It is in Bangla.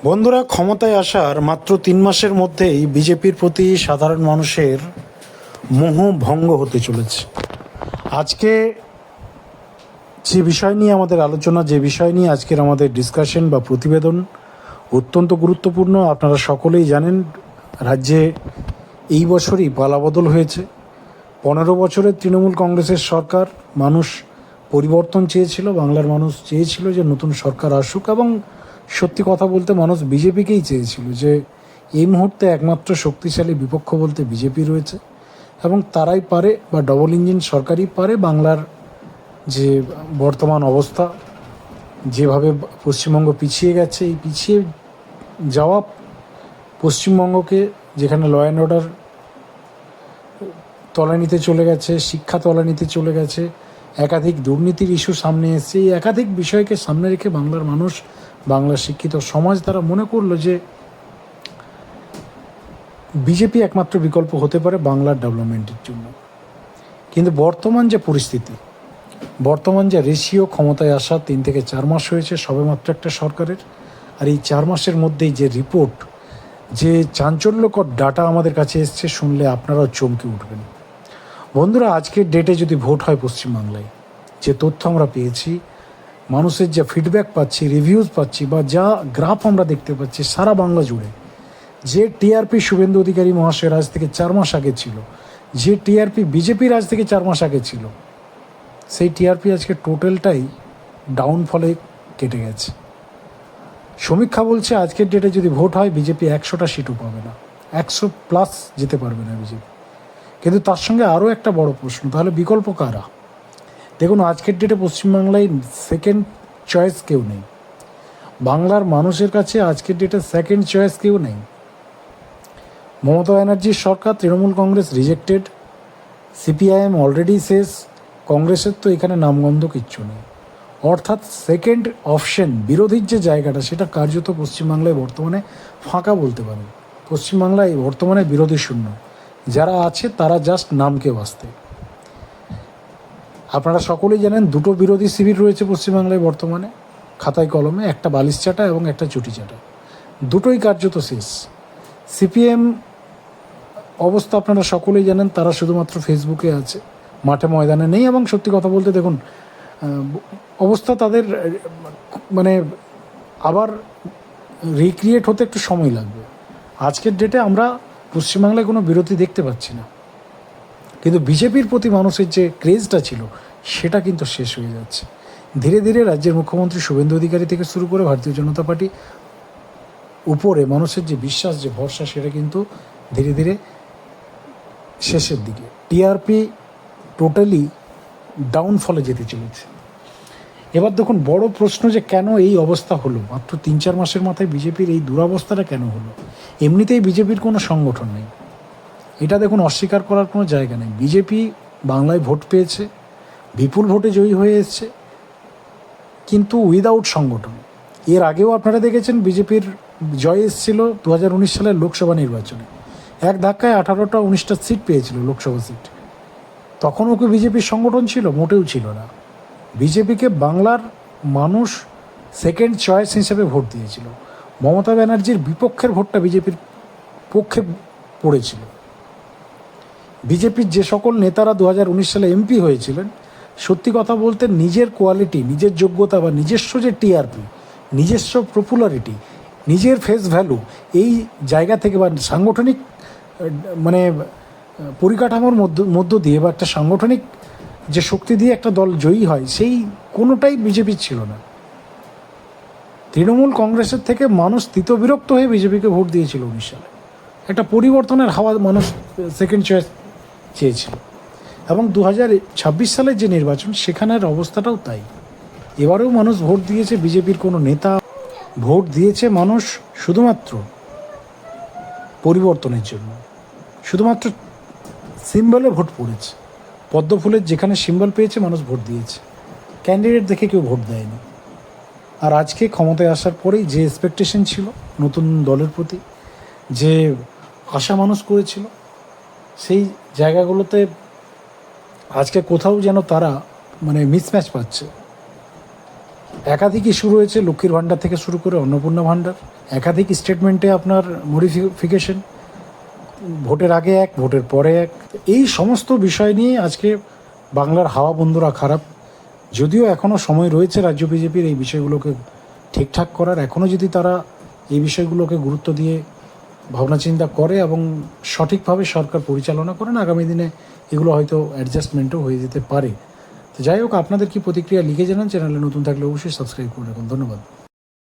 বন্ধুরা, ক্ষমতায় আসার মাত্র 3 মাসের মধ্যেই বিজেপির প্রতি সাধারণ মানুষের মোহ ভঙ্গ হতে চলেছে। আজকে যে বিষয় নিয়ে আমাদের আলোচনা, যে বিষয় নিয়ে আজকের আমাদের ডিসকাশন বা প্রতিবেদন অত্যন্ত গুরুত্বপূর্ণ। আপনারা সকলেই জানেন, রাজ্যে এই বছরই পালাবদল হয়েছে। 15 বছরের তৃণমূল কংগ্রেসের সরকার, মানুষ পরিবর্তন চেয়েছিল, বাংলার মানুষ চেয়েছিল যে নতুন সরকার আসুক, এবং সত্যি কথা বলতে মানুষ বিজেপিকেই চেয়েছিল, যে এই মুহূর্তে একমাত্র শক্তিশালী বিপক্ষ বলতে বিজেপি রয়েছে এবং তারাই পারে, বা ডবল ইঞ্জিন সরকারই পারে বাংলার যে বর্তমান অবস্থা, যেভাবে পশ্চিমবঙ্গ পিছিয়ে গেছে, এই পিছিয়ে যাওয়া পশ্চিমবঙ্গকে, যেখানে ল অ্যান্ড অর্ডার তলানিতে চলে গেছে, শিক্ষা তলানিতে চলে গেছে, একাধিক দুর্নীতির ইস্যু সামনে এসছে, এই একাধিক বিষয়কে সামনে রেখে বাংলার মানুষ, বাংলার শিক্ষিত সমাজ তারা মনে করলো যে বিজেপি একমাত্র বিকল্প হতে পারে বাংলার ডেভেলপমেন্টের জন্য। কিন্তু বর্তমান যে পরিস্থিতি, বর্তমান যে রেশিও, ক্ষমতায় আসা 3 থেকে 4 মাস হয়েছে সবেমাত্র একটা সরকারের, আর এই 4 মাসের মধ্যেই যে রিপোর্ট, যে চাঞ্চল্যকর ডাটা আমাদের কাছে এসছে, শুনলে আপনারাও চমকে উঠবেন। বন্ধুরা, আজকের ডেটে যদি ভোট হয় পশ্চিমবাংলায়, যে তথ্য আমরা পেয়েছি, মানুষের যা ফিডব্যাক পাচ্ছি, রিভিউজ পাচ্ছি, বা যা গ্রাফ আমরা দেখতে পাচ্ছি সারা বাংলা জুড়ে, যে টিআরপি শুভেন্দু অধিকারী মহাশয়ের আজ থেকে 4 মাস আগে ছিল, যে টিআরপি বিজেপির আজ থেকে 4 মাস আগে ছিল, সেই টিআরপি আজকে টোটালটাই ডাউনফলে কেটে গেছে। সমীক্ষা বলছে আজকের ডেটে যদি ভোট হয় বিজেপি 100টা সিটও পাবে না, 100+ যেতে পারবে না বিজেপি। কিন্তু তার সঙ্গে আরও একটা বড় প্রশ্ন, তাহলে বিকল্প কারা? দেখুন, আজকের ডেটে পশ্চিমবাংলায় সেকেন্ড চয়েস কেউ নেই। বাংলার মানুষের কাছে আজকের ডেটে সেকেন্ড চয়েস কেউ নেই। মমতা ব্যানার্জির সরকার, Trinamool Congress rejected, CPIM already শেষ, কংগ্রেসের তো এখানে নামগন্ধ কিচ্ছু নেই। অর্থাৎ সেকেন্ড অপশন, বিরোধীর যে জায়গাটা, সেটা কার্যত পশ্চিমবাংলায় বর্তমানে ফাঁকা বলতে পারেন। পশ্চিমবাংলায় বর্তমানে বিরোধী শূন্য, যারা আছে তারা জাস্ট নামকে বাঁচতে। আপনারা সকলেই জানেন, 2টো বিরোধী শিবির রয়েছে পশ্চিমবাংলায় বর্তমানে, খাতায় কলমে, একটা বালিশ চাটা এবং একটা চুটি চাটা, দুটোই কার্যত শেষ। সিপিএম অবস্থা আপনারা সকলেই জানেন, তারা শুধুমাত্র ফেসবুকে আছে, মাঠে ময়দানে নেই। এবং সত্যি কথা বলতে দেখুন, অবস্থা তাদের মানে আবার রিক্রিয়েট হতে একটু সময় লাগবে। আজকের ডেটে আমরা পশ্চিমবাংলায় কোনো বিরোধী দেখতে পাচ্ছি না, কিন্তু বিজেপির প্রতি মানুষের যে ক্রেজটা ছিল সেটা কিন্তু শেষ হয়ে যাচ্ছে। ধীরে ধীরে রাজ্যের মুখ্যমন্ত্রী শুভেন্দু অধিকারী থেকে শুরু করে ভারতীয় জনতা পার্টি উপরে মানুষের যে বিশ্বাস, যে ভরসা, সেটা কিন্তু ধীরে ধীরে শেষের দিকে। টিআরপি টোটালি ডাউনফলে যেতে চলেছে। এবার দেখুন, বড় প্রশ্ন যে কেন এই অবস্থা হলো, মাত্র 3-4 মাসের মাথায় বিজেপির এই দুরবস্থাটা কেন হলো? এমনিতেই বিজেপির কোনো সংগঠন নেই, এটা দেখুন অস্বীকার করার কোনো জায়গা নেই। বিজেপি বাংলায় ভোট পেয়েছে, বিপুল ভোটে জয়ী হয়ে এসছে, কিন্তু উইদাউট সংগঠন। এর আগেও আপনারা দেখেছেন বিজেপির জয় এসেছিল 2019 সালের লোকসভা নির্বাচনে, এক ধাক্কায় 18টা 19টা সিট পেয়েছিল, লোকসভা সিট। তখনও কি বিজেপির সংগঠন ছিল? মোটেও ছিল না। বিজেপিকে বাংলার মানুষ সেকেন্ড চয়েস হিসেবে ভোট দিয়েছিল। মমতা ব্যানার্জির বিপক্ষের ভোটটা বিজেপির পক্ষে পড়েছিল। বিজেপির যে সকল নেতারা 2019 সালে এমপি হয়েছিলেন, সত্যি কথা বলতে নিজের কোয়ালিটি, নিজের যোগ্যতা, বা নিজস্ব যে টিআরপি, নিজস্ব পপুলারিটি, নিজের ফেস ভ্যালু, এই জায়গা থেকে বা সাংগঠনিক মানে পরিকাঠামোর মধ্য দিয়ে, বা একটা সাংগঠনিক যে শক্তি দিয়ে একটা দল জয়ী হয়, সেই কোনোটাই বিজেপির ছিল না। তৃণমূল কংগ্রেসের থেকে মানুষ তীতবিরক্ত হয়ে বিজেপিকে ভোট দিয়েছিল 19 সালে। একটা পরিবর্তনের হাওয়া মানুষ সেকেন্ড চয়েস চেয়েছিল। এবং 2026 সালের যে নির্বাচন, সেখানের অবস্থাটাও তাই। এবারেও মানুষ ভোট দিয়েছে বিজেপির কোনো নেতা, ভোট দিয়েছে মানুষ শুধুমাত্র পরিবর্তনের জন্য, শুধুমাত্র সিম্বলে ভোট পড়েছে। পদ্ম ফুলের যেখানে সিম্বল পেয়েছে মানুষ ভোট দিয়েছে, ক্যান্ডিডেট দেখে কেউ ভোট দেয়নি। আর আজকে ক্ষমতায় আসার পরেই যে এক্সপেকটেশন ছিল নতুন দলের প্রতি, যে আশা মানুষ করেছিল, সেই জায়গাগুলোতে আজকে কোথাও যেন তারা মিসম্যাচ পাচ্ছে। একাধিক ইস্যু রয়েছে, লক্ষ্মীর ভাণ্ডার থেকে শুরু করে অন্নপূর্ণা ভাণ্ডার, একাধিক স্টেটমেন্টে আপনার মডিফিকেশন, ভোটের আগে এক, ভোটের পরে এক। এই সমস্ত বিষয় নিয়ে আজকে বাংলার হাওয়া বন্ধুরা খারাপ। যদিও এখনও সময় রয়েছে রাজ্য বিজেপির এই বিষয়গুলোকে ঠিকঠাক করার, এখনও যদি তারা এই বিষয়গুলোকে গুরুত্ব দিয়ে ভাবনা চিন্তা করে এবং সঠিকভাবে সরকার পরিচালনা করেন, আগামী দিনে এগুলো হয়তো অ্যাডজাস্টমেন্টও হয়ে যেতে পারে। তো যাই হোক, আপনাদের কি প্রতিক্রিয়া লিখে জানান। চ্যানেলে নতুন থাকলে অবশ্যই সাবস্ক্রাইব করে রাখুন। ধন্যবাদ।